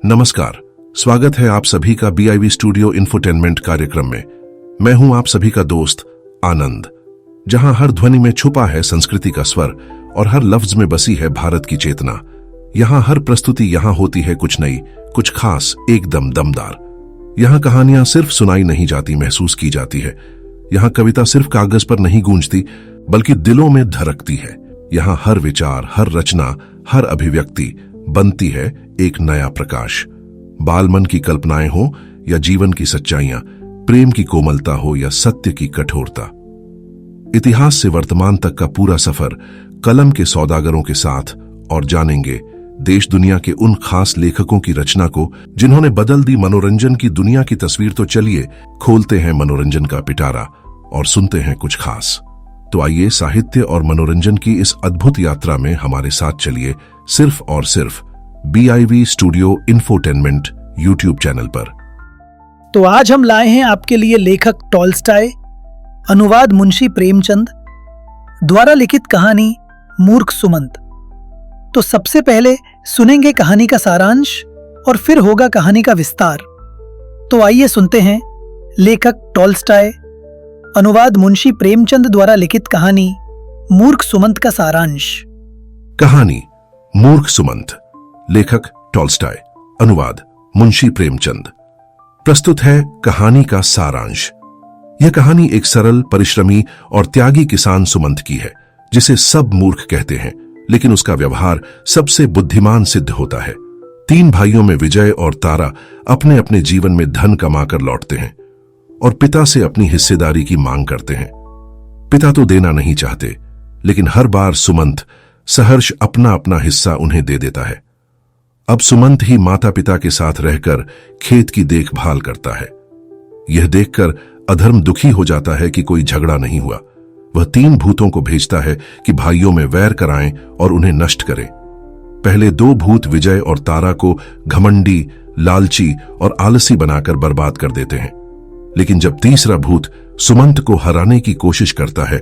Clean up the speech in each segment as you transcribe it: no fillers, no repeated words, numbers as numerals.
नमस्कार, स्वागत है आप सभी का BIV स्टूडियो इंफोटेनमेंट कार्यक्रम में। मैं हूं आप सभी का दोस्त आनंद, जहां हर ध्वनि में छुपा है संस्कृति का स्वर और हर लफ्ज में बसी है भारत की चेतना। यहां हर प्रस्तुति यहां होती है कुछ नई, कुछ खास, एकदम दमदार। यहां कहानियां सिर्फ सुनाई नहीं जाती, महसूस की जाती है। यहां कविता सिर्फ कागज पर नहीं गूंजती, बल्कि दिलों में धड़कती है। यहां हर विचार, हर रचना, हर अभिव्यक्ति बनती है एक नया प्रकाश। बाल मन की कल्पनाएं हो या जीवन की सच्चाइयां, प्रेम की कोमलता हो या सत्य की कठोरता, इतिहास से वर्तमान तक का पूरा सफर कलम के सौदागरों के साथ। और जानेंगे देश दुनिया के उन खास लेखकों की रचना को जिन्होंने बदल दी मनोरंजन की दुनिया की तस्वीर। तो चलिए खोलते हैं मनोरंजन का पिटारा और सुनते हैं कुछ खास। तो आइए साहित्य और मनोरंजन की इस अद्भुत यात्रा में हमारे साथ चलिए, सिर्फ और सिर्फ BIV studio infotainment YouTube channel पर। तो आज हम लाए हैं आपके लिए लेखक टॉल्स्टॉय, अनुवाद मुंशी प्रेमचंद द्वारा लिखित कहानी मूर्ख सुमंत। तो सबसे पहले सुनेंगे कहानी का सारांश और फिर होगा कहानी का विस्तार। तो आइए सुनते हैं लेखक टॉल्स्टॉय, अनुवाद मुंशी प्रेमचंद द्वारा लिखित कहानी मूर्ख सुमंत का सारांश। कहानी मूर्ख सुमंत, लेखक टॉल्स्टॉय, अनुवाद मुंशी प्रेमचंद। प्रस्तुत है कहानी का सारांश। यह कहानी एक सरल, परिश्रमी और त्यागी किसान सुमंत की है, जिसे सब मूर्ख कहते हैं, लेकिन उसका व्यवहार सबसे बुद्धिमान सिद्ध होता है। 3 भाइयों में विजय और तारा अपने अपने जीवन में धन कमाकर लौटते हैं और पिता से अपनी हिस्सेदारी की मांग करते हैं। पिता तो देना नहीं चाहते, लेकिन हर बार सुमंत सहर्ष अपना अपना हिस्सा उन्हें दे देता है। अब सुमंत ही माता पिता के साथ रहकर खेत की देखभाल करता है। यह देखकर अधर्म दुखी हो जाता है कि कोई झगड़ा नहीं हुआ। वह 3 भूतों को भेजता है कि भाइयों में वैर कराएं और उन्हें नष्ट करें। पहले 2 भूत विजय और तारा को घमंडी, लालची और आलसी बनाकर बर्बाद कर देते हैं। लेकिन जब तीसरा भूत सुमंत को हराने की कोशिश करता है,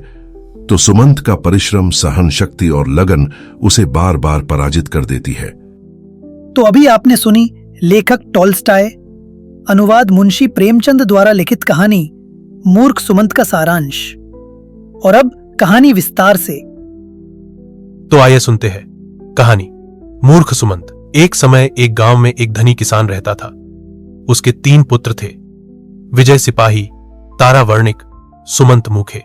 तो सुमंत का परिश्रम, सहन शक्ति और लगन उसे बार बार पराजित कर देती है। तो अभी आपने सुनी लेखक टॉल्स्टॉय, अनुवाद मुंशी प्रेमचंद द्वारा लिखित कहानी मूर्ख सुमंत का सारांश। और अब कहानी विस्तार से। तो आइए सुनते हैं कहानी मूर्ख सुमंत। एक समय एक गांव में एक धनी किसान रहता था। उसके 3 पुत्र थे, विजय सिपाही, तारा वर्णिक, सुमंत मुखे।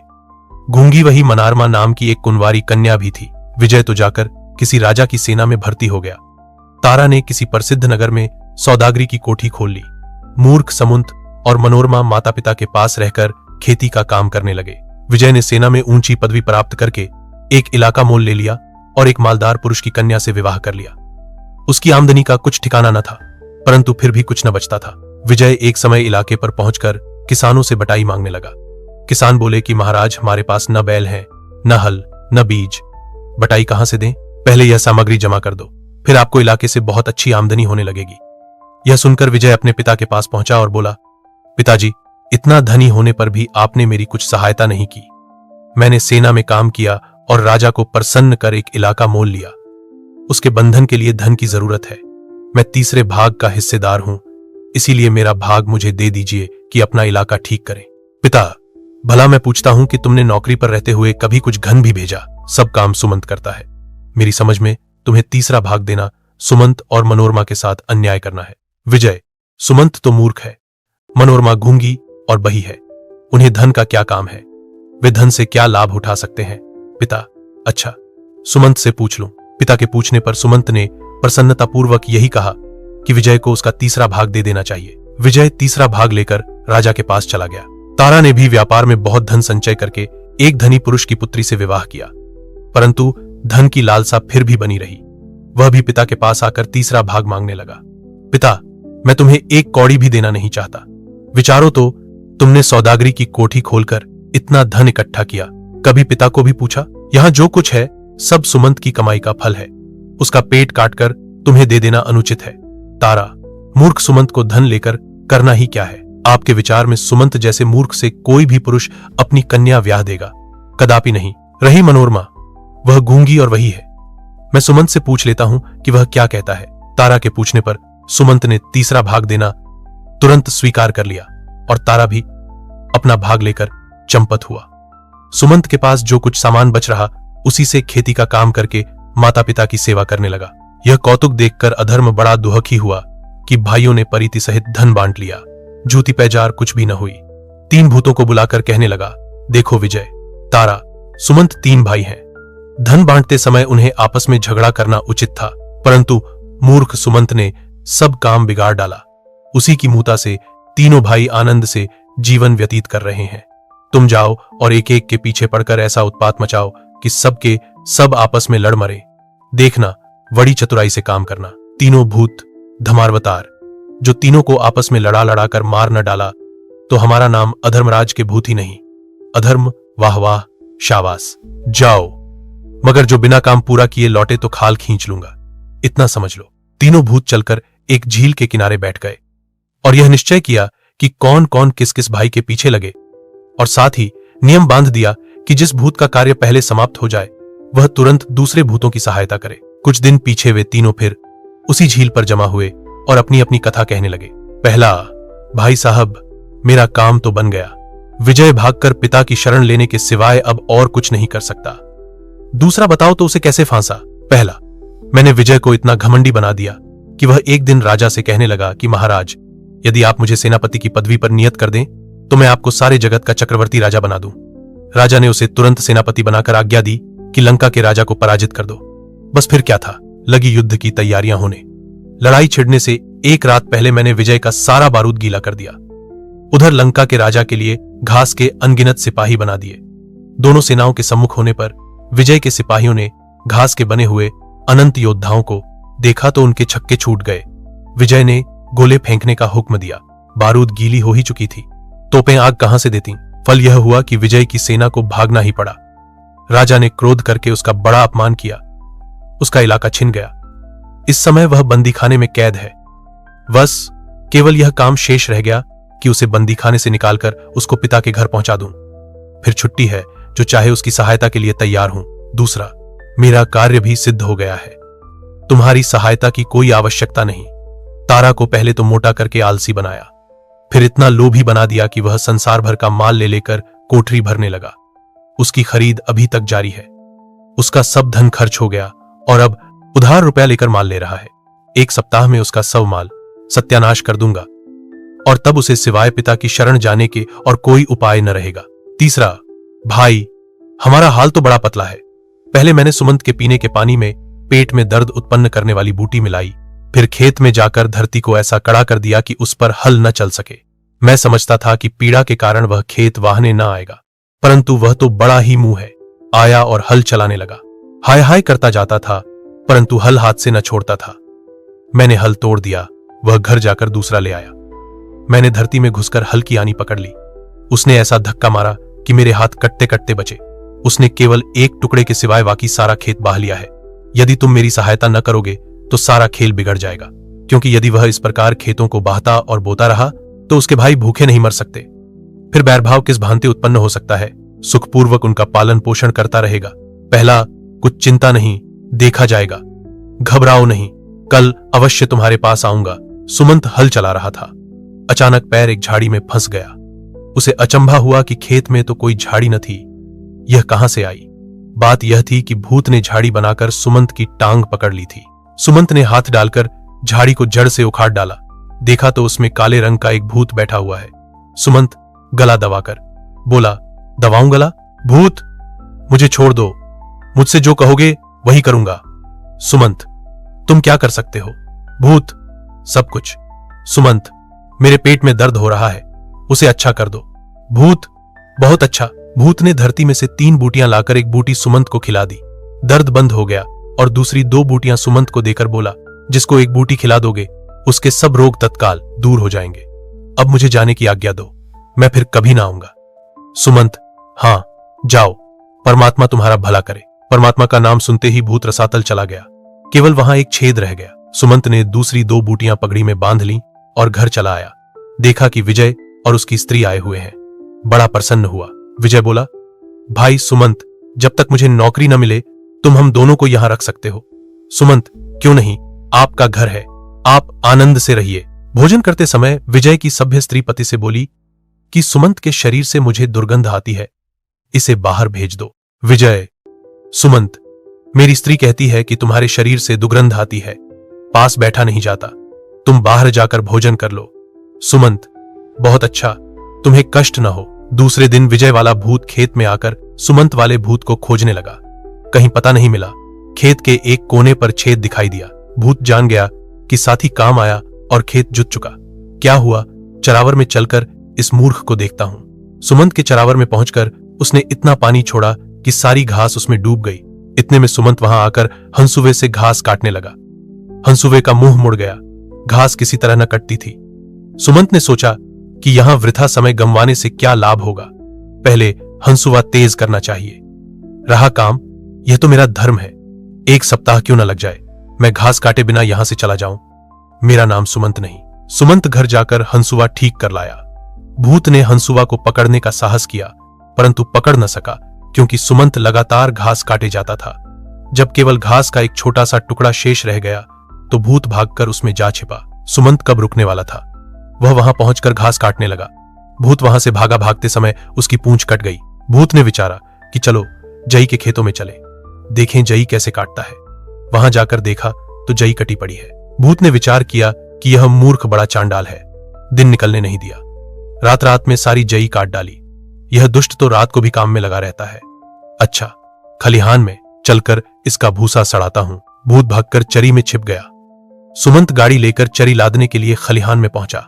गूंगी वही मनोरमा नाम की एक कुंवारी कन्या भी थी। विजय तो जाकर किसी राजा की सेना में भर्ती हो गया। तारा ने किसी प्रसिद्ध नगर में सौदागरी की कोठी खोल ली। मूर्ख सुमंत और मनोरमा माता पिता के पास रहकर खेती का काम करने लगे। विजय ने सेना में ऊंची पदवी प्राप्त करके एक इलाका मोल ले लिया और एक मालदार पुरुष की कन्या से विवाह कर लिया। उसकी आमदनी का कुछ ठिकाना न था, परंतु फिर भी कुछ न बचता था। विजय एक समय इलाके पर पहुंचकर किसानों से बटाई मांगने लगा। किसान बोले कि महाराज, हमारे पास न बैल है, न हल, न बीज। बटाई कहां से दें? पहले यह सामग्री जमा कर दो, फिर आपको इलाके से बहुत अच्छी आमदनी होने लगेगी। यह सुनकर विजय अपने पिता के पास पहुंचा और बोला, पिताजी, इतना धनी होने पर भी आपने मेरी कुछ सहायता नहीं की। मैंने सेना में काम किया और राजा को प्रसन्न कर एक इलाका मोल लिया। उसके बंधन के लिए धन की जरूरत है। मैं तीसरे भाग का हिस्सेदार हूं, इसीलिए मेरा भाग मुझे दे दीजिए कि अपना इलाका ठीक करें। पिता, भला मैं पूछता हूं कि तुमने नौकरी पर रहते हुए कभी कुछ घन भी भेजा? सब काम सुमंत करता है। मेरी समझ में तुम्हें तीसरा भाग देना सुमंत और मनोरमा के साथ अन्याय करना है। विजय, सुमंत तो मूर्ख है, मनोरमा गूंगी और बही है। उन्हें धन का क्या काम है? वे धन से क्या लाभ उठा सकते हैं? पिता, अच्छा, सुमंत से पूछ लूं। पिता के पूछने पर सुमंत ने प्रसन्नतापूर्वक यही कहा कि विजय को उसका तीसरा भाग दे देना चाहिए। विजय तीसरा भाग लेकर राजा के पास चला गया। तारा ने भी व्यापार में बहुत धन संचय करके एक धनी पुरुष की पुत्री से विवाह किया, परंतु धन की लालसा फिर भी बनी रही। वह भी पिता के पास आकर तीसरा भाग मांगने लगा। पिता, मैं तुम्हें एक कौड़ी भी देना नहीं चाहता। विचारो तो, तुमने सौदागरी की कोठी खोलकर इतना धन इकट्ठा किया, कभी पिता को भी पूछा? यहां जो कुछ है सब सुमंत की कमाई का फल है। उसका पेट काटकर तुम्हें दे देना अनुचित है। तारा, मूर्ख सुमंत को धन लेकर करना ही क्या है? आपके विचार में सुमंत जैसे मूर्ख से कोई भी पुरुष अपनी कन्या ब्याह देगा? कदापि नहीं। रही मनोरमा, वह गूंगी और वही है। मैं सुमंत से पूछ लेता हूं कि वह क्या कहता है। तारा के पूछने पर सुमंत ने तीसरा भाग देना तुरंत स्वीकार कर लिया और तारा भी अपना भाग लेकर चंपत हुआ। सुमंत के पास जो कुछ सामान बच रहा उसी से खेती का काम करके माता पिता की सेवा करने लगा। यह कौतुक देखकर अधर्म बड़ा दुखी हुआ कि भाइयों ने परिति सहित धन बांट लिया। जूती पैजार कुछ भी न हुई। 3 भूतों को बुलाकर कहने लगा, देखो विजय, तारा, सुमंत 3 भाई हैं। धन बांटते समय उन्हें आपस में झगड़ा करना उचित था, परंतु मूर्ख सुमंत ने सब काम बिगाड़ डाला। उसी की मूता से तीनों भाई आनंद से जीवन व्यतीत कर रहे हैं। तुम जाओ और एक एक के पीछे पड़कर ऐसा उत्पात मचाओ कि सबके सब आपस में लड़ मरे। देखना, बड़ी चतुराई से काम करना। तीनों भूत धमारवतार, जो तीनों को आपस में लड़ा लड़ा कर मार न डाला तो हमारा नाम अधर्मराज के भूत ही नहीं, अधर्म वाह वाह शाबाश। जाओ, मगर जो बिना काम पूरा किए लौटे तो खाल खींच लूंगा, इतना समझ लो। तीनों भूत चलकर एक झील के किनारे बैठ गए और यह निश्चय किया कि कौन कौन किस किस भाई के पीछे लगे, और साथ ही नियम बांध दिया कि जिस भूत का कार्य पहले समाप्त हो जाए वह तुरंत दूसरे भूतों की सहायता करे। कुछ दिन पीछे वे तीनों फिर उसी झील पर जमा हुए और अपनी अपनी कथा कहने लगे। पहला, भाई साहब, मेरा काम तो बन गया। विजय भागकर पिता की शरण लेने के सिवाय अब और कुछ नहीं कर सकता। दूसरा, बताओ तो उसे कैसे फांसा। पहला, मैंने विजय को इतना घमंडी बना दिया कि वह एक दिन राजा से कहने लगा कि महाराज, यदि आप मुझे सेनापति की पदवी पर नियत कर दें तो मैं आपको सारे जगत का चक्रवर्ती राजा बना दूं। राजा ने उसे तुरंत सेनापति बनाकर आज्ञा दी कि लंका के राजा को पराजित कर दो। बस फिर क्या था, लगी युद्ध की तैयारियां होने। लड़ाई छिड़ने से एक रात पहले मैंने विजय का सारा बारूद गीला कर दिया। उधर लंका के राजा के लिए घास के अनगिनत सिपाही बना दिए। दोनों सेनाओं के सम्मुख होने पर विजय के सिपाहियों ने घास के बने हुए अनंत योद्धाओं को देखा तो उनके छक्के छूट गए। विजय ने गोले फेंकने का हुक्म दिया। बारूद गीली हो ही चुकी थी, तोपें आग कहां से देती। फल यह हुआ कि विजय की सेना को भागना ही पड़ा। राजा ने क्रोध करके उसका बड़ा अपमान किया। उसका इलाका छिन गया। इस समय वह बंदीखाने में कैद है। बस केवल यह काम शेष रह गया कि उसे बंदीखाने से निकालकर उसको पिता के घर पहुंचा दूं। फिर छुट्टी है, जो चाहे उसकी सहायता के लिए तैयार हूं। दूसरा, मेरा कार्य भी सिद्ध हो गया है। तुम्हारी सहायता की कोई आवश्यकता नहीं। तारा को पहले तो मोटा करके आलसी बनाया, फिर इतना लोभी बना दिया कि वह संसार भर का माल ले लेकर कोठरी भरने लगा। उसकी खरीद अभी तक जारी है। उसका सब धन खर्च हो गया और अब उधार रुपया लेकर माल ले रहा है। 1 सप्ताह में उसका सब माल सत्यानाश कर दूंगा और तब उसे सिवाय पिता की शरण जाने के और कोई उपाय न रहेगा। तीसरा, भाई, हमारा हाल तो बड़ा पतला है। पहले मैंने सुमंत के पीने के पानी में पेट में दर्द उत्पन्न करने वाली बूटी मिलाई, फिर खेत में जाकर धरती को ऐसा कड़ा कर दिया कि उस पर हल न चल सके। मैं समझता था कि पीड़ा के कारण वह खेत वाहने न आएगा, परंतु वह तो बड़ा ही मुंह है। आया और हल चलाने लगा। हाय हाय करता जाता था, परंतु हल हाथ से न छोड़ता था। मैंने हल तोड़ दिया। वह घर जाकर दूसरा ले आया। मैंने धरती में घुसकर हल की आनी पकड़ ली। उसने ऐसा धक्का मारा कि मेरे हाथ कटते कटते बचे। उसने केवल एक टुकड़े के सिवाय बाकी सारा खेत बाह लिया है। यदि तुम मेरी सहायता न करोगे तो सारा खेल बिगड़ जाएगा, क्योंकि यदि वह इस प्रकार खेतों को बाहता और बोता रहा तो उसके भाई भूखे नहीं मर सकते। फिर बैरभाव किस भांति उत्पन्न हो सकता है। सुखपूर्वक उनका पालन पोषण करता रहेगा। पहला, कुछ चिंता नहीं, देखा जाएगा। घबराओ नहीं, कल अवश्य तुम्हारे पास आऊंगा। सुमंत हल चला रहा था। अचानक पैर एक झाड़ी में फंस गया। उसे अचंभा हुआ कि खेत में तो कोई झाड़ी न थी। यह कहां से आई? बात यह थी कि भूत ने झाड़ी बनाकर सुमंत की टांग पकड़ ली थी। सुमंत ने हाथ डालकर झाड़ी को जड़ से उखाड़ डाला। देखा तो उसमें काले रंग का एक भूत बैठा हुआ है। सुमंत गला दबाकर बोला, दबाऊं गला? भूत, मुझे छोड़ दो। मुझसे जो कहोगे वही करूंगा। सुमंत, तुम क्या कर सकते हो? भूत, सब कुछ। सुमंत, मेरे पेट में दर्द हो रहा है, उसे अच्छा कर दो। भूत, बहुत अच्छा। भूत ने धरती में से 3 बूटियां लाकर एक बूटी सुमंत को खिला दी। दर्द बंद हो गया और दूसरी 2 बूटियां सुमंत को देकर बोला, जिसको एक बूटी खिला दोगे उसके सब रोग तत्काल दूर हो जाएंगे। अब मुझे जाने की आज्ञा दो, मैं फिर कभी ना आऊंगा। सुमंत, हां, जाओ, परमात्मा तुम्हारा भला करे। परमात्मा का नाम सुनते ही भूत रसातल चला गया। केवल वहां एक छेद रह गया। सुमंत ने दूसरी 2 बूटियां पगड़ी में बांध ली और घर चला आया। देखा कि विजय और उसकी स्त्री आए हुए हैं। बड़ा प्रसन्न हुआ। विजय बोला, भाई सुमंत, जब तक मुझे नौकरी न मिले तुम हम दोनों को यहां रख सकते हो। सुमंत, क्यों नहीं, आपका घर है, आप आनंद से रहिए। भोजन करते समय विजय की सभ्य स्त्री पति से बोली कि सुमंत के शरीर से मुझे दुर्गंध आती है, इसे बाहर भेज दो। विजय, सुमंत, मेरी स्त्री कहती है कि तुम्हारे शरीर से दुर्गंध आती है, पास बैठा नहीं जाता, तुम बाहर जाकर भोजन कर लो। सुमंत, बहुत अच्छा, तुम्हें कष्ट न हो। दूसरे दिन विजय वाला भूत खेत में आकर सुमंत वाले भूत को खोजने लगा। कहीं पता नहीं मिला। खेत के एक कोने पर छेद दिखाई दिया। भूत जान गया कि साथी काम आया और खेत जुत चुका। क्या हुआ, चरावर में चलकर इस मूर्ख को देखता हूं। सुमंत के चरावर में पहुंचकर उसने इतना पानी छोड़ा कि सारी घास उसमें डूब गई। इतने में सुमंत वहां आकर हंसुवे से घास काटने लगा। हंसुवे का मुंह मुड़ गया, घास किसी तरह न कटती थी। सुमंत ने सोचा कि यहां वृथा समय गंवाने से क्या लाभ होगा, पहले हंसुवा तेज करना चाहिए। रहा काम, यह तो मेरा धर्म है, 1 सप्ताह क्यों न लग जाए, मैं घास काटे बिना यहां से चला जाऊं। मेरा नाम सुमंत नहीं। सुमंत घर जाकर हंसुवा ठीक कर लाया। भूत ने हंसुवा को पकड़ने का साहस किया, परंतु पकड़ न सका क्योंकि सुमंत लगातार घास काटे जाता था। जब केवल घास का एक छोटा सा टुकड़ा शेष रह गया तो भूत भागकर उसमें जा छिपा। सुमंत कब रुकने वाला था, वह वहां पहुंचकर घास काटने लगा। भूत वहां से भागा, भागते समय उसकी पूंछ कट गई। भूत ने विचारा कि चलो जई के खेतों में चले, देखें जई कैसे काटता है। वहां जाकर देखा तो जई कटी पड़ी है। भूत ने विचार किया कि यह मूर्ख बड़ा चांडाल है, दिन निकलने नहीं दिया। रात रात में सारी जई काट डाली। यह दुष्ट तो रात को भी काम में लगा रहता है। अच्छा, खलिहान में चलकर इसका भूसा सड़ाता हूं। भूत भागकर चरी में छिप गया। सुमंत गाड़ी लेकर चरी लादने के लिए खलिहान में पहुंचा।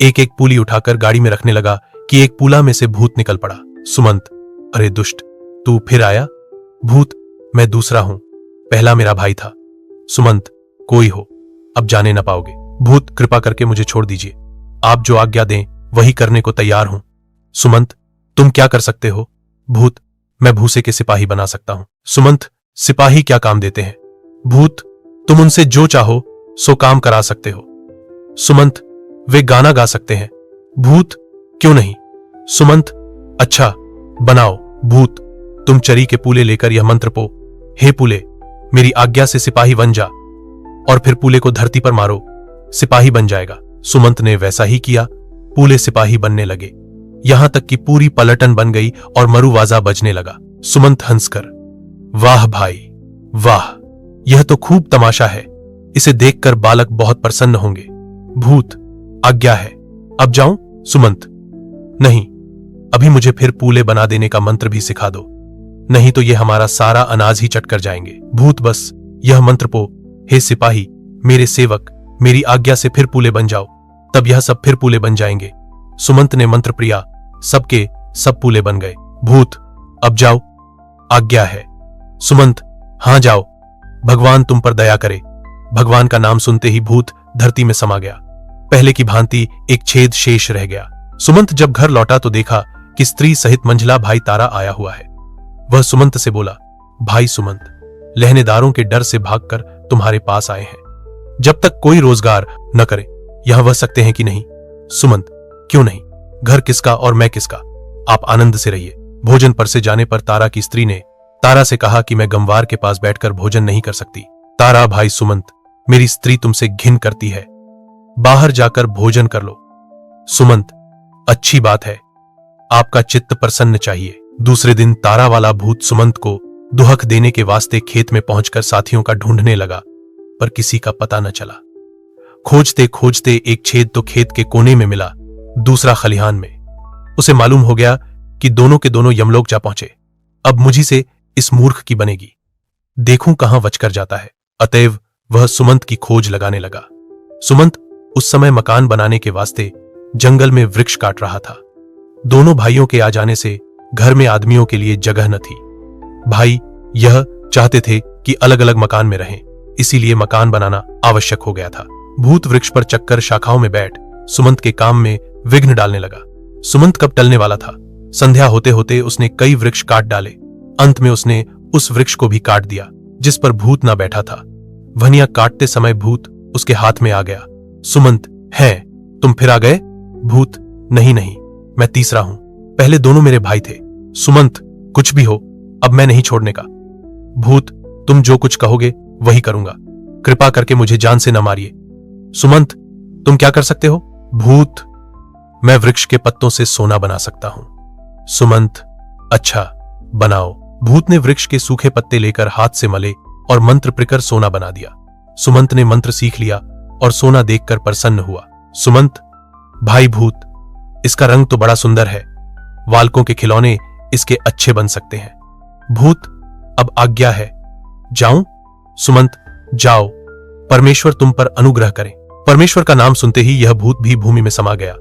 एक एक पूली उठाकर गाड़ी में रखने लगा कि एक पूला में से भूत निकल पड़ा। सुमंत, अरे दुष्ट, तू फिर आया? भूत, मैं दूसरा हूं, पहला मेरा भाई था। सुमंत, कोई हो, अब जाने न पाओगे। भूत, कृपा करके मुझे छोड़ दीजिए, आप जो आज्ञा दें वही करने को तैयार हूं। सुमंत, तुम क्या कर सकते हो? भूत, मैं भूसे के सिपाही बना सकता हूं। सुमंत, सिपाही क्या काम देते हैं? भूत, तुम उनसे जो चाहो सो काम करा सकते हो। सुमंत, वे गाना गा सकते हैं। भूत, क्यों नहीं? सुमंत, अच्छा बनाओ। भूत, तुम चरी के पूले लेकर यह मंत्र पो, हे पूले, मेरी आज्ञा से सिपाही बन जा, और फिर पूले को धरती पर मारो, सिपाही बन जाएगा। सुमंत ने वैसा ही किया। पूले सिपाही बनने लगे, यहां तक कि पूरी पलटन बन गई और मरुवाजा बजने लगा। सुमंत हंसकर, वाह भाई वाह, यह तो खूब तमाशा है, इसे देखकर बालक बहुत प्रसन्न होंगे। भूत, आज्ञा है, अब जाऊं? सुमंत, नहीं, अभी मुझे फिर पूले बना देने का मंत्र भी सिखा दो, नहीं तो यह हमारा सारा अनाज ही चट कर जाएंगे। भूत, बस यह मंत्र पो, हे सिपाही, मेरे सेवक, मेरी आज्ञा से फिर पूले बन जाओ, तब यह सब फिर पूले बन जाएंगे। सुमंत ने मंत्र प्रिया, सबके सब पूले बन गए। भूत, अब जाओ, आज्ञा है। सुमंत, हां जाओ, भगवान तुम पर दया करे। भगवान का नाम सुनते ही भूत धरती में समा गया। पहले की भांति एक छेद शेष रह गया। सुमंत जब घर लौटा तो देखा कि स्त्री सहित मंझला भाई तारा आया हुआ है। वह सुमंत से बोला, भाई सुमंत, लहनेदारों के डर से भागकर तुम्हारे पास आए हैं, जब तक कोई रोजगार न करे यहां वह सकते हैं कि नहीं? सुमंत, क्यों नहीं, घर किसका और मैं किसका, आप आनंद से रहिए। भोजन पर से जाने पर तारा की स्त्री ने तारा से कहा कि मैं गंवार के पास बैठकर भोजन नहीं कर सकती। तारा, भाई सुमंत, मेरी स्त्री तुमसे घिन करती है, बाहर जाकर भोजन कर लो। सुमंत, अच्छी बात है, आपका चित्त प्रसन्न चाहिए। दूसरे दिन तारा वाला भूत सुमंत को दुहक देने के वास्ते खेत में पहुंचकर साथियों का ढूंढने लगा, पर किसी का पता न चला। खोजते खोजते एक छेद तो खेत के कोने में मिला, दूसरा खलिहान में। उसे मालूम हो गया कि दोनों के दोनों यमलोक जा पहुंचे। अब मुझी से इस मूर्ख की बनेगी, देखूं कहां बचकर जाता है। अतएव वह सुमंत की खोज लगाने लगा। सुमंत उस समय मकान बनाने के वास्ते जंगल में वृक्ष काट रहा था। दोनों भाइयों के आ जाने से घर में आदमियों के लिए जगह न थी। भाई यह चाहते थे कि अलग अलग मकान में रहें, इसीलिए मकान बनाना आवश्यक हो गया था। भूत वृक्ष पर चक्कर शाखाओं में बैठ सुमंत के काम में विघ्न डालने लगा। सुमंत कब टलने वाला था? संध्या होते होते उसने कई वृक्ष काट डाले। अंत में उसने उस वृक्ष को भी काट दिया जिस पर भूत ना बैठा था। वहनिया काटते समय भूत उसके हाथ में आ गया। सुमंत, है तुम फिर आ गए? भूत, नहीं नहीं, मैं तीसरा हूं, पहले दोनों मेरे भाई थे। सुमंत, कुछ भी हो, अब मैं नहीं छोड़ने का। भूत, तुम जो कुछ कहोगे वही करूंगा, कृपा करके मुझे जान से न मारिए। सुमंत, तुम क्या कर सकते हो? भूत, मैं वृक्ष के पत्तों से सोना बना सकता हूं। सुमंत, अच्छा, बनाओ। भूत ने वृक्ष के सूखे पत्ते लेकर हाथ से मले और मंत्र प्रकर सोना बना दिया। सुमंत ने मंत्र सीख लिया और सोना देखकर प्रसन्न हुआ। सुमंत, भाई भूत, इसका रंग तो बड़ा सुंदर है, बालकों के खिलौने इसके अच्छे बन सकते हैं। भूत, अब आज्ञा है, जाऊं? सुमंत, जाओ, परमेश्वर तुम पर अनुग्रह करें। परमेश्वर का नाम सुनते ही यह भूत भी भूमि में समा गया।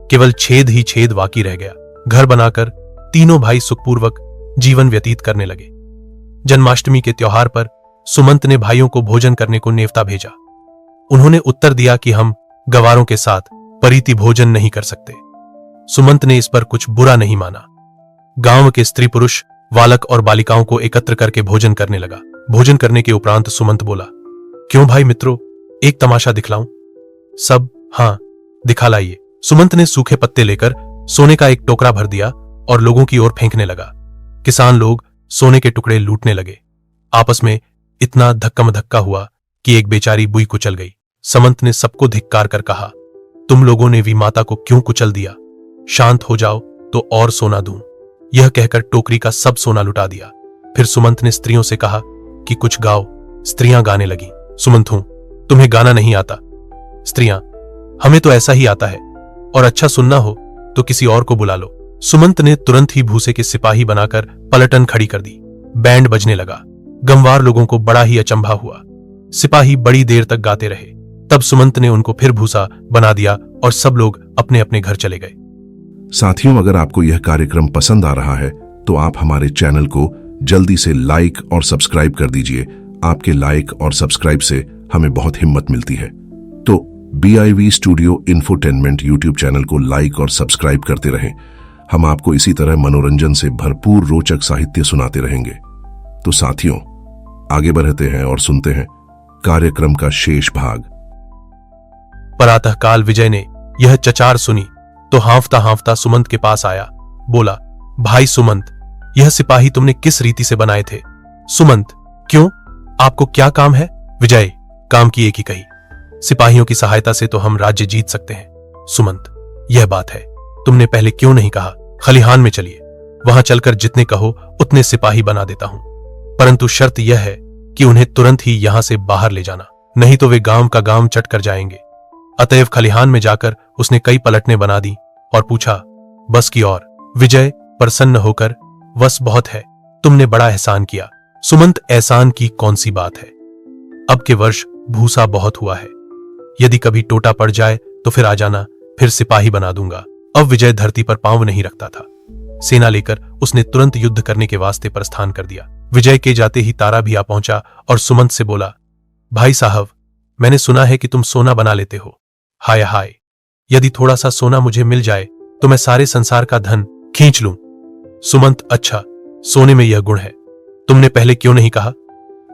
केवल छेद ही छेद बाकी रह गया। घर बनाकर तीनों भाई सुखपूर्वक जीवन व्यतीत करने लगे। जन्माष्टमी के त्योहार पर सुमंत ने भाइयों को भोजन करने को नेवता भेजा। उन्होंने उत्तर दिया कि हम गवारों के साथ परिति भोजन नहीं कर सकते। सुमंत ने इस पर कुछ बुरा नहीं माना। गांव के स्त्री पुरुष, बालक और बालिकाओं को एकत्र करके भोजन करने लगा। भोजन करने के उपरांत सुमंत बोला, क्यों भाई मित्रों, एक तमाशा दिखलाऊं? सब, हां, दिखा लाइए। सुमंत ने सूखे पत्ते लेकर सोने का एक टोकरा भर दिया और लोगों की ओर फेंकने लगा। किसान लोग सोने के टुकड़े लूटने लगे। आपस में इतना धक्का हुआ कि एक बेचारी बुई कुचल गई। सुमंत ने सबको धिक्कार कर कहा, तुम लोगों ने भी माता को क्यों कुचल दिया? शांत हो जाओ तो और सोना दूं। यह कहकर टोकरी का सब सोना लुटा दिया। फिर सुमंत ने स्त्रियों से कहा कि कुछ गाओ। स्त्रियां गाने लगी। सुमंत हूं, तुम्हें गाना नहीं आता? स्त्रियां, हमें तो ऐसा ही आता है, और अच्छा सुनना हो तो किसी और को बुला लो। सुमंत ने तुरंत ही भूसे के सिपाही बनाकर पलटन खड़ी कर दी। बैंड बजने लगा। गमवार लोगों को बड़ा ही अचंभा हुआ। सिपाही बड़ी देर तक गाते रहे। तब सुमंत ने उनको फिर भूसा बना दिया और सब लोग अपने अपने घर चले गए। साथियों, अगर आपको यह कार्यक्रम पसंद आ रहा है तो आप हमारे चैनल को जल्दी से लाइक और सब्सक्राइब कर दीजिए। आपके लाइक और सब्सक्राइब से हमें बहुत हिम्मत मिलती है। तो BIV studio infotainment YouTube channel को लाइक और सब्सक्राइब करते रहें। हम आपको इसी तरह मनोरंजन से भरपूर रोचक साहित्य सुनाते रहेंगे। तो साथियों, आगे बढ़ते हैं और सुनते हैं कार्यक्रम का शेष भाग। प्रातःकाल विजय ने यह चचार सुनी तो हांफता हांफता सुमंत के पास आया। बोला, भाई सुमंत, यह सिपाही तुमने किस रीति से बनाए थे? सुमंत, क्यों, आपको क्या काम है? विजय, काम की एक ही कही, सिपाहियों की सहायता से तो हम राज्य जीत सकते हैं। सुमंत, यह बात है, तुमने पहले क्यों नहीं कहा? खलिहान में चलिए, वहां चलकर जितने कहो उतने सिपाही बना देता हूं, परंतु शर्त यह है कि उन्हें तुरंत ही यहां से बाहर ले जाना, नहीं तो वे गांव का गांव चट कर जाएंगे। अतएव खलिहान में जाकर उसने कई पलटने बना दी और पूछा, बस की और? विजय प्रसन्न होकर, बस बहुत है, तुमने बड़ा एहसान किया। सुमंत, एहसान की कौन सी बात है? अब के वर्ष भूसा बहुत हुआ है, यदि कभी टोटा पड़ जाए तो फिर आ जाना, फिर सिपाही बना दूंगा। अब विजय धरती पर पांव नहीं रखता था। सेना लेकर उसने तुरंत युद्ध करने के वास्ते प्रस्थान कर दिया। विजय के जाते ही तारा भी आ पहुंचा और सुमंत से बोला, भाई साहब, मैंने सुना है कि तुम सोना बना लेते हो। हाय हाय, यदि थोड़ा सा सोना मुझे मिल जाए तो मैं सारे संसार का धन खींच लूं। सुमंत, अच्छा, सोने में यह गुण है, तुमने पहले क्यों नहीं कहा?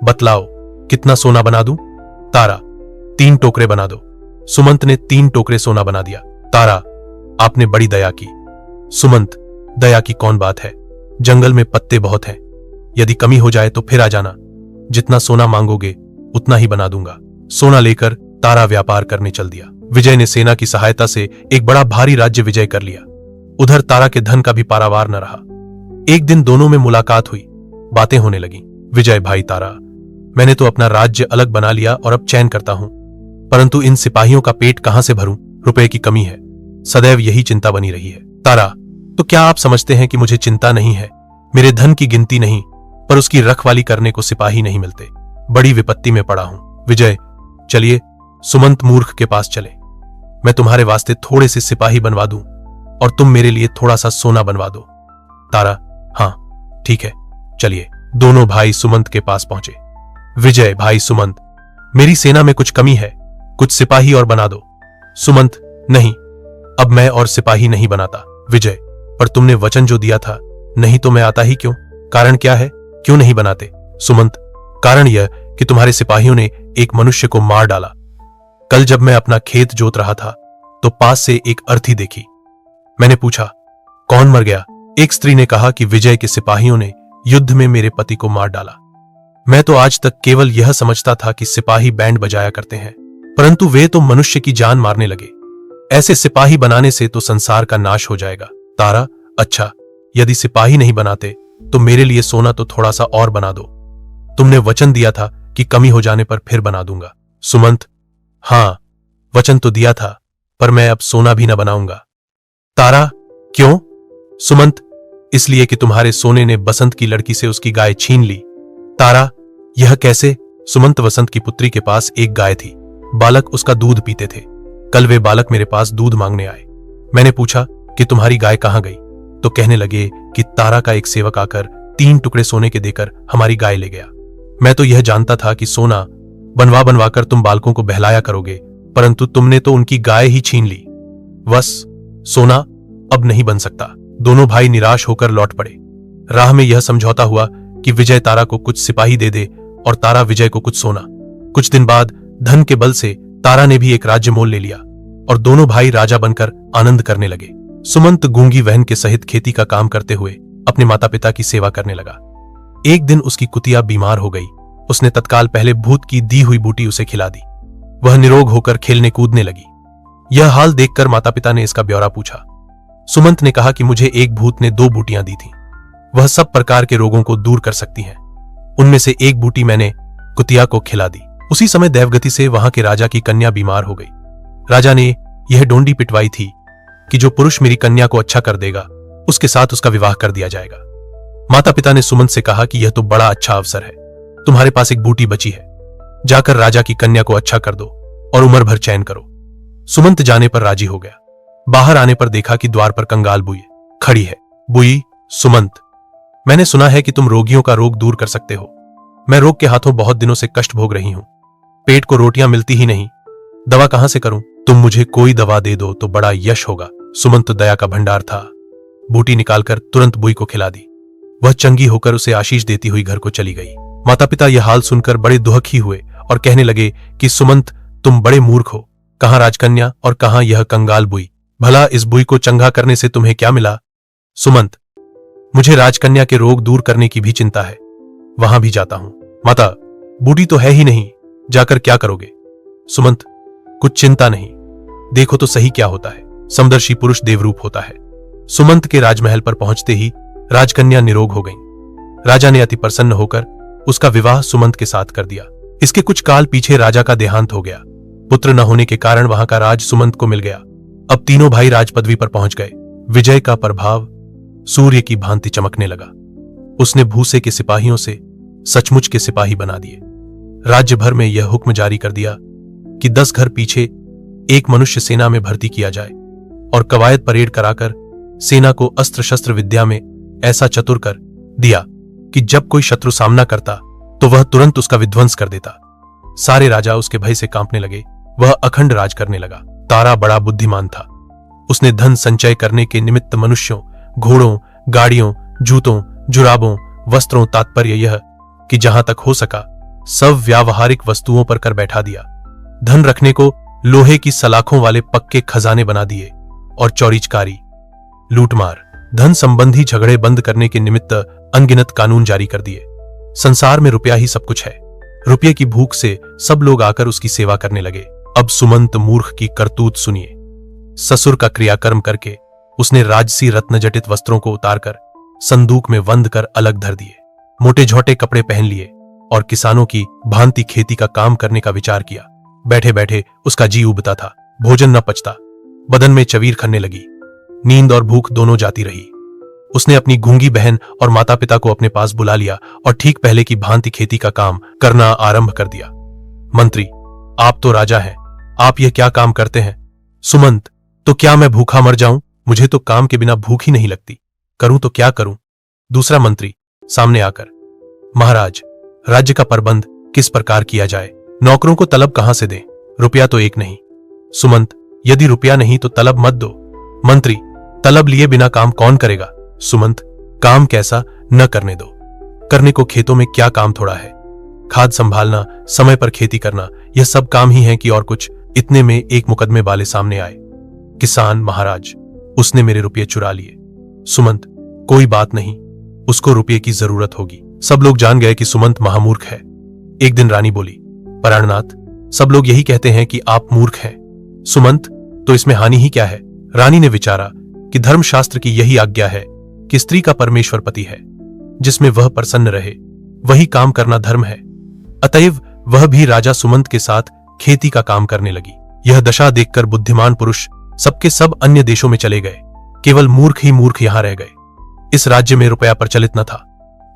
बतलाओ, कितना सोना बना दूं? तारा, 3 टोकरे बना दो। सुमंत ने 3 टोकरे सोना बना दिया। तारा, आपने बड़ी दया की। सुमंत, दया की कौन बात है, जंगल में पत्ते बहुत हैं, यदि कमी हो जाए तो फिर आ जाना, जितना सोना मांगोगे उतना ही बना दूंगा। सोना लेकर तारा व्यापार करने चल दिया। विजय ने सेना की सहायता से एक बड़ा भारी राज्य विजय कर लिया। उधर तारा के धन का भी पारावार न रहा। एक दिन दोनों में मुलाकात हुई, बातें होने लगी। विजय, भाई तारा, मैंने तो अपना राज्य अलग बना लिया और अब चैन करता हूं, परंतु इन सिपाहियों का पेट कहां से भरूं? रुपए की कमी है, सदैव यही चिंता बनी रही है। तारा, तो क्या आप समझते हैं कि मुझे चिंता नहीं है? मेरे धन की गिनती नहीं, पर उसकी रखवाली करने को सिपाही नहीं मिलते, बड़ी विपत्ति में पड़ा हूं। विजय, चलिए सुमंत मूर्ख के पास चले, मैं तुम्हारे वास्ते थोड़े से सिपाही बनवा दूं और तुम मेरे लिए थोड़ा सा सोना बनवा दो। तारा, हां ठीक है, चलिए। दोनों भाई सुमंत के पास पहुंचे। विजय, भाई सुमंत, मेरी सेना में कुछ कमी है, कुछ सिपाही और बना दो। सुमंत, नहीं, अब मैं और सिपाही नहीं बनाता। विजय, पर तुमने वचन जो दिया था, नहीं तो मैं आता ही क्यों? कारण क्या है, क्यों नहीं बनाते? सुमंत, कारण यह कि तुम्हारे सिपाहियों ने एक मनुष्य को मार डाला। कल जब मैं अपना खेत जोत रहा था तो पास से एक अर्थी देखी। मैंने पूछा, कौन मर गया? एक स्त्री ने कहा कि विजय के सिपाहियों ने युद्ध में मेरे पति को मार डाला। मैं तो आज तक केवल यह समझता था कि सिपाही बैंड बजाया करते हैं, परंतु वे तो मनुष्य की जान मारने लगे। ऐसे सिपाही बनाने से तो संसार का नाश हो जाएगा। तारा, अच्छा, यदि सिपाही नहीं बनाते तो मेरे लिए सोना तो थोड़ा सा और बना दो। तुमने वचन दिया था कि कमी हो जाने पर फिर बना दूंगा। सुमंत, हाँ, वचन तो दिया था, पर मैं अब सोना भी न बनाऊंगा। तारा, क्यों? सुमंत, इसलिए कि तुम्हारे सोने ने बसंत की लड़की से उसकी गाय छीन ली। तारा, यह कैसे? सुमंत, वसंत की पुत्री के पास एक गाय थी। बालक उसका दूध पीते थे। कल वे बालक मेरे पास दूध मांगने आए। मैंने पूछा कि तुम्हारी गाय कहां गई, तो कहने लगे कि तारा का एक सेवक आकर 3 टुकड़े सोने के देकर हमारी गाय ले गया। मैं तो यह जानता था कि सोना बनवा बनवाकर तुम बालकों को बहलाया करोगे, परंतु तुमने तो उनकी गाय ही छीन ली। बस, सोना अब नहीं बन सकता। दोनों भाई निराश होकर लौट पड़े। राह में यह समझौता हुआ कि विजय तारा को कुछ सिपाही दे दे और तारा विजय को कुछ सोना। कुछ दिन बाद धन के बल से तारा ने भी एक राज्य मोल ले लिया और दोनों भाई राजा बनकर आनंद करने लगे। सुमंत गूंगी बहन के सहित खेती का काम करते हुए अपने माता पिता की सेवा करने लगा। एक दिन उसकी कुतिया बीमार हो गई। उसने तत्काल पहले भूत की दी हुई बूटी उसे खिला दी। वह निरोग होकर खेलने कूदने लगी। यह हाल देखकर माता पिता ने इसका ब्यौरा पूछा। सुमंत ने कहा कि मुझे एक भूत ने 2 बूटियां दी थीं। वह सब प्रकार के रोगों को दूर कर सकती हैं। उनमें से एक बूटी मैंने कुतिया को खिला दी। उसी समय दैवगति से वहां के राजा की कन्या बीमार हो गई। राजा ने यह डोंडी पिटवाई थी कि जो पुरुष मेरी कन्या को अच्छा कर देगा उसके साथ उसका विवाह कर दिया जाएगा। माता पिता ने सुमंत से कहा कि यह तो बड़ा अच्छा अवसर है, तुम्हारे पास एक बूटी बची है, जाकर राजा की कन्या को अच्छा कर दो और उम्र भर चैन करो। सुमंत जाने पर राजी हो गया। बाहर आने पर देखा कि द्वार पर कंगाल बुई खड़ी है। बुई, सुमंत, मैंने सुना है कि तुम रोगियों का रोग दूर कर सकते हो। मैं रोग के हाथों बहुत दिनों से कष्ट भोग रही हूं। पेट को रोटियां मिलती ही नहीं, दवा कहां से करूं? तुम मुझे कोई दवा दे दो तो बड़ा यश होगा। सुमंत दया का भंडार था। बूटी निकालकर तुरंत बुई को खिला दी। वह चंगी होकर उसे आशीष देती हुई घर को चली गई। माता पिता यह हाल सुनकर बड़े दुखी हुए और कहने लगे कि सुमंत, तुम बड़े मूर्ख हो। कहां राजकन्या और कहां यह कंगाल बुई? भला इस बुई को चंगा करने से तुम्हें क्या मिला? सुमंत, मुझे राजकन्या के रोग दूर करने की भी चिंता है, वहां भी जाता हूं। माता, बूटी तो है ही नहीं, जाकर क्या करोगे? सुमंत, कुछ चिंता नहीं, देखो तो सही क्या होता है। समदर्शी पुरुष देवरूप होता है। सुमंत के राजमहल पर पहुंचते ही राजकन्या निरोग हो गई। राजा ने अति प्रसन्न होकर उसका विवाह सुमंत के साथ कर दिया। इसके कुछ काल पीछे राजा का देहांत हो गया। पुत्र न होने के कारण वहां का राज सुमंत को मिल गया। अब तीनों भाई राज पदवी पर पहुंच गए। विजय का प्रभाव सूर्य की भांति चमकने लगा। उसने भूसे के सिपाहियों से सचमुच के सिपाही बना दिए। राज्य भर में यह हुक्म जारी कर दिया कि 10 घर पीछे एक मनुष्य सेना में भर्ती किया जाए और कवायद परेड कराकर सेना को अस्त्र शस्त्र विद्या में ऐसा चतुर कर दिया कि जब कोई शत्रु सामना करता तो वह तुरंत उसका विध्वंस कर देता। सारे राजा उसके भय से कांपने लगे। वह अखंड राज करने लगा। तारा बड़ा बुद्धिमान था। उसने धन संचय करने के निमित्त मनुष्यों, घोड़ों, गाड़ियों, जूतों, जुराबों, वस्त्रों, तात्पर्य यह कि जहां तक हो सका सब व्यावहारिक वस्तुओं पर कर बैठा दिया। धन रखने को लोहे की सलाखों वाले पक्के खजाने बना दिए और चौरीचकारी, लूटमार, धन संबंधी झगड़े बंद करने के निमित्त अनगिनत कानून जारी कर दिए। संसार में रुपया ही सब कुछ है। रुपये की भूख से सब लोग आकर उसकी सेवा करने लगे। अब सुमंत मूर्ख की करतूत सुनिए। ससुर का क्रियाकर्म करके उसने राजसी रत्न जटित वस्त्रों को उतारकर संदूक में बंद कर अलग धर दिए। मोटे झोटे कपड़े पहन लिए और किसानों की भांति खेती का काम करने का विचार किया। बैठे बैठे उसका जी उबता था। भोजन न पचता। बदन में चवीर खनने लगी। नींद और भूख दोनों जाती रही। उसने अपनी गूंगी बहन और माता पिता को अपने पास बुला लिया और ठीक पहले की भांति खेती का काम करना आरंभ कर दिया। मंत्री, आप तो राजा हैं, आप यह क्या काम करते हैं? सुमंत, तो क्या मैं भूखा मर जाऊं? मुझे तो काम के बिना भूख ही नहीं लगती। करूं तो क्या करूं? दूसरा मंत्री सामने आकर, महाराज, राज्य का प्रबंध किस प्रकार किया जाए? नौकरों को तलब कहां से दें? रुपया तो एक नहीं। सुमंत, यदि रुपया नहीं तो तलब मत दो। मंत्री, तलब लिए बिना काम कौन करेगा? सुमंत, काम कैसा न करने दो। करने को खेतों में क्या काम थोड़ा है। खाद संभालना, समय पर खेती करना, यह सब काम ही है कि और कुछ। इतने में एक मुकदमे वाले सामने आए। किसान, महाराज, उसने मेरे रुपये चुरा लिए। सुमंत, कोई बात नहीं, उसको रुपये की जरूरत होगी। सब लोग जान गए कि सुमंत महामूर्ख है। एक दिन रानी बोली, प्राणनाथ, सब लोग यही कहते हैं कि आप मूर्ख हैं। सुमंत, तो इसमें हानि ही क्या है? रानी ने विचारा कि धर्मशास्त्र की यही आज्ञा है कि स्त्री का परमेश्वर पति है, जिसमें वह प्रसन्न रहे वही काम करना धर्म है। अतएव वह भी राजा सुमंत के साथ खेती का काम करने लगी। यह दशा देखकर बुद्धिमान पुरुष सबके सब अन्य देशों में चले गए, केवल मूर्ख ही मूर्ख यहां रह गए। इस राज्य में रुपया प्रचलित न था।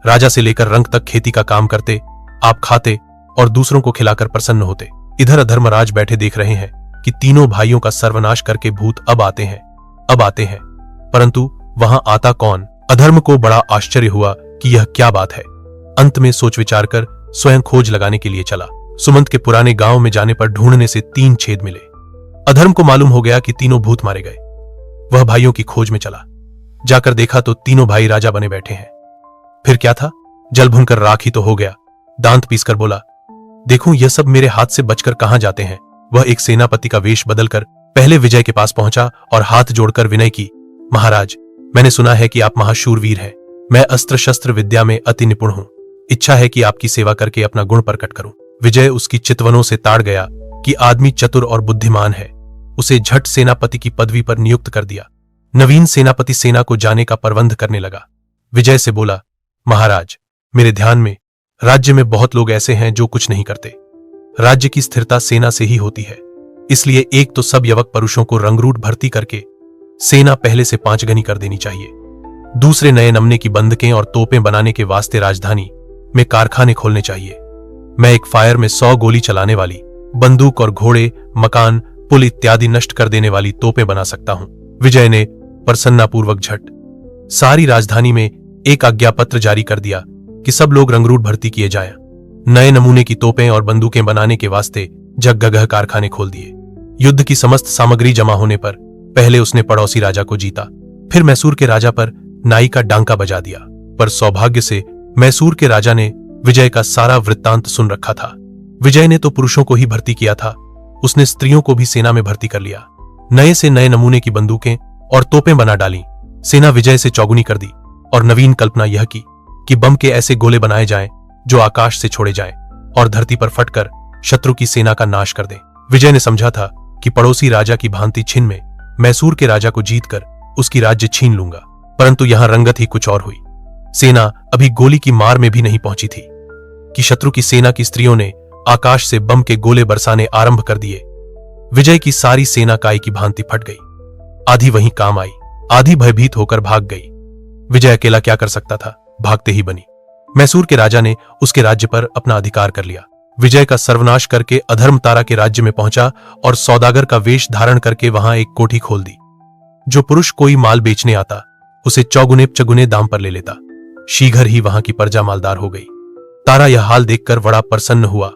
राजा से लेकर रंक तक खेती का काम करते, आप खाते और दूसरों को खिलाकर प्रसन्न होते। इधर अधर्मराज बैठे देख रहे हैं कि तीनों भाइयों का सर्वनाश करके भूत अब आते हैं, परंतु वहां आता कौन? अधर्म को बड़ा आश्चर्य हुआ कि यह क्या बात है। अंत में सोच विचार कर स्वयं खोज लगाने के लिए चला। सुमंत के पुराने गांव में जाने पर ढूंढने से 3 छेद मिले। अधर्म को मालूम हो गया कि तीनों भूत मारे गए। वह भाइयों की खोज में चला। जाकर देखा तो तीनों भाई राजा बने बैठे हैं। फिर क्या था? जल भुनकर राख ही तो हो गया। दांत पीसकर बोला, देखूं यह सब मेरे हाथ से बचकर कहां जाते हैं। वह एक सेनापति का वेश बदलकर पहले विजय के पास पहुंचा और हाथ जोड़कर विनय की, महाराज, मैंने सुना है कि आप महाशूरवीर हैं। मैं अस्त्र शस्त्र विद्या में अति निपुण हूं। इच्छा है कि आपकी सेवा करके अपना गुण प्रकट करूं। विजय उसकी चितवनों से ताड़ गया कि आदमी चतुर और बुद्धिमान है। उसे झट सेनापति की पदवी पर नियुक्त कर दिया। नवीन सेनापति सेना को जाने का प्रबंध करने लगा। विजय से बोला, महाराज, मेरे ध्यान में राज्य में बहुत लोग ऐसे हैं जो कुछ नहीं करते। राज्य की स्थिरता सेना से ही होती है। इसलिए एक तो सब युवक पुरुषों को रंगरूट भर्ती करके सेना पहले से 5 गनी कर देनी चाहिए। दूसरे नए नमूने की बंदूकें और तोपें बनाने के वास्ते राजधानी में कारखाने खोलने चाहिए। मैं एक फायर में 100 गोली चलाने वाली बंदूक और घोड़े, मकान, पुल इत्यादि नष्ट कर देने वाली तोपें बना सकता हूं। विजय ने प्रसन्नतापूर्वक झट सारी राजधानी में एक आज्ञा पत्र जारी कर दिया कि सब लोग रंगरूट भर्ती किए जाएं। नए नमूने की तोपें और बंदूकें बनाने के वास्ते जगह कारखाने खोल दिए। युद्ध की समस्त सामग्री जमा होने पर पहले उसने पड़ोसी राजा को जीता, फिर मैसूर के राजा पर नाई का डांका बजा दिया। पर सौभाग्य से मैसूर के राजा ने विजय का सारा वृत्तांत सुन रखा था। विजय ने तो पुरुषों को ही भर्ती किया था, उसने स्त्रियों को भी सेना में भर्ती कर लिया। नए से नए नमूने की बंदूकें और तोपें बना डाली। सेना विजय से चौगुनी कर दी और नवीन कल्पना यह की कि बम के ऐसे गोले बनाए जाएं जो आकाश से छोड़े जाएं और धरती पर फटकर शत्रु की सेना का नाश कर दें। विजय ने समझा था कि पड़ोसी राजा की भांति छिन में मैसूर के राजा को जीतकर उसकी राज्य छीन लूंगा, परंतु यहां रंगत ही कुछ और हुई। सेना अभी गोली की मार में भी नहीं पहुंची थी कि शत्रु की सेना की स्त्रियों ने आकाश से बम के गोले बरसाने आरंभ कर दिए। विजय की सारी सेना काय की भांति फट गई। आधी वहीं काम आई, आधी भयभीत होकर भाग गई। विजय अकेला क्या कर सकता था, भागते ही बनी। मैसूर के राजा ने उसके राज्य पर अपना अधिकार कर लिया। विजय का सर्वनाश करके अधर्म तारा के राज्य में पहुंचा और सौदागर का वेश धारण करके वहां एक कोठी खोल दी। जो पुरुष कोई माल बेचने आता उसे चौगुने चगुने दाम पर ले लेता। शीघ्र ही वहां की प्रजा मालदार हो गई। तारा यह हाल देखकर बड़ा प्रसन्न हुआ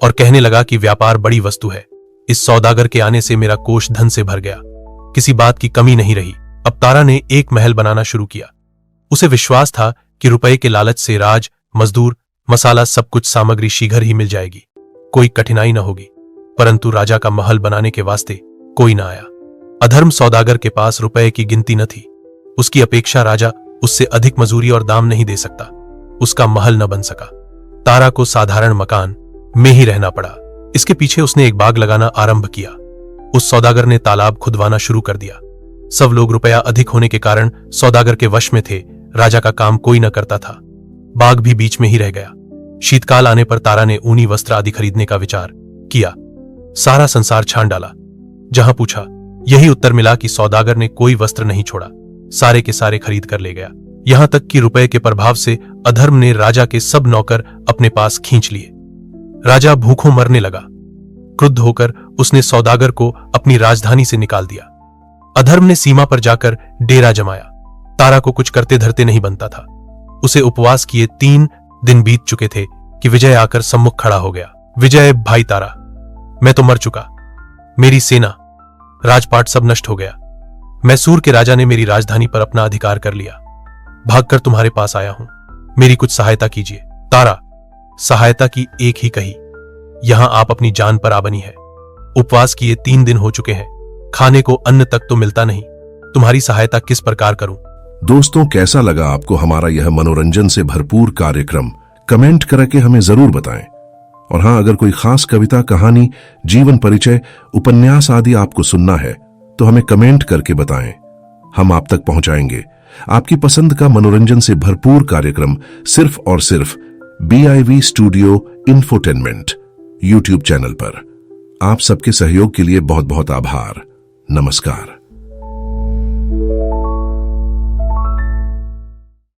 और कहने लगा कि व्यापार बड़ी वस्तु है। इस सौदागर के आने से मेरा कोष धन से भर गया, किसी बात की कमी नहीं रही। अब तारा ने एक महल बनाना शुरू किया। उसे विश्वास था कि रुपए के लालच से राज, मजदूर, मसाला सब कुछ सामग्री शीघ्र ही मिल जाएगी, कोई कठिनाई न होगी। परंतु राजा का महल बनाने के वास्ते कोई न आया। अधर्म सौदागर के पास रुपए की गिनती न थी। उसकी अपेक्षा राजा उससे अधिक मजूरी और दाम नहीं दे सकता। उसका महल न बन सका। तारा को साधारण मकान में ही रहना पड़ा। इसके पीछे उसने एक बाग लगाना आरंभ किया। उस सौदागर ने तालाब खुदवाना शुरू कर दिया। सब लोग रुपया अधिक होने के कारण सौदागर के वश में थे। राजा का काम कोई न करता था। बाग भी बीच में ही रह गया। शीतकाल आने पर तारा ने ऊनी वस्त्र आदि खरीदने का विचार किया। सारा संसार छान डाला। जहां पूछा यही उत्तर मिला कि सौदागर ने कोई वस्त्र नहीं छोड़ा, सारे के सारे खरीद कर ले गया। यहां तक कि रुपए के प्रभाव से अधर्म ने राजा के सब नौकर अपने पास खींच लिए। राजा भूखों मरने लगा। क्रुद्ध होकर उसने सौदागर को अपनी राजधानी से निकाल दिया। अधर्म ने सीमा पर जाकर डेरा जमाया। तारा को कुछ करते धरते नहीं बनता था। उसे उपवास किए 3 दिन बीत चुके थे कि विजय आकर सम्मुख खड़ा हो गया। विजय, भाई तारा, मैं तो मर चुका। मेरी सेना, राजपाट सब नष्ट हो गया। मैसूर के राजा ने मेरी राजधानी पर अपना अधिकार कर लिया। भागकर तुम्हारे पास आया हूं, मेरी कुछ सहायता कीजिए। तारा, सहायता की एक ही कही, यहां आप अपनी जान पर आ बनी है। उपवास किए 3 दिन हो चुके हैं, खाने को अन्न तक तो मिलता नहीं। तुम्हारी सहायता किस प्रकार करूं? दोस्तों, कैसा लगा आपको हमारा यह मनोरंजन से भरपूर कार्यक्रम? कमेंट करके हमें जरूर बताएं और हाँ, अगर कोई खास कविता, कहानी, जीवन परिचय, उपन्यास आदि आपको सुनना है तो हमें कमेंट करके बताएं। हम आप तक पहुंचाएंगे आपकी पसंद का मनोरंजन से भरपूर कार्यक्रम सिर्फ और सिर्फ BIV studio infotainment YouTube channel पर। आप सबके सहयोग के लिए बहुत बहुत आभार। नमस्कार।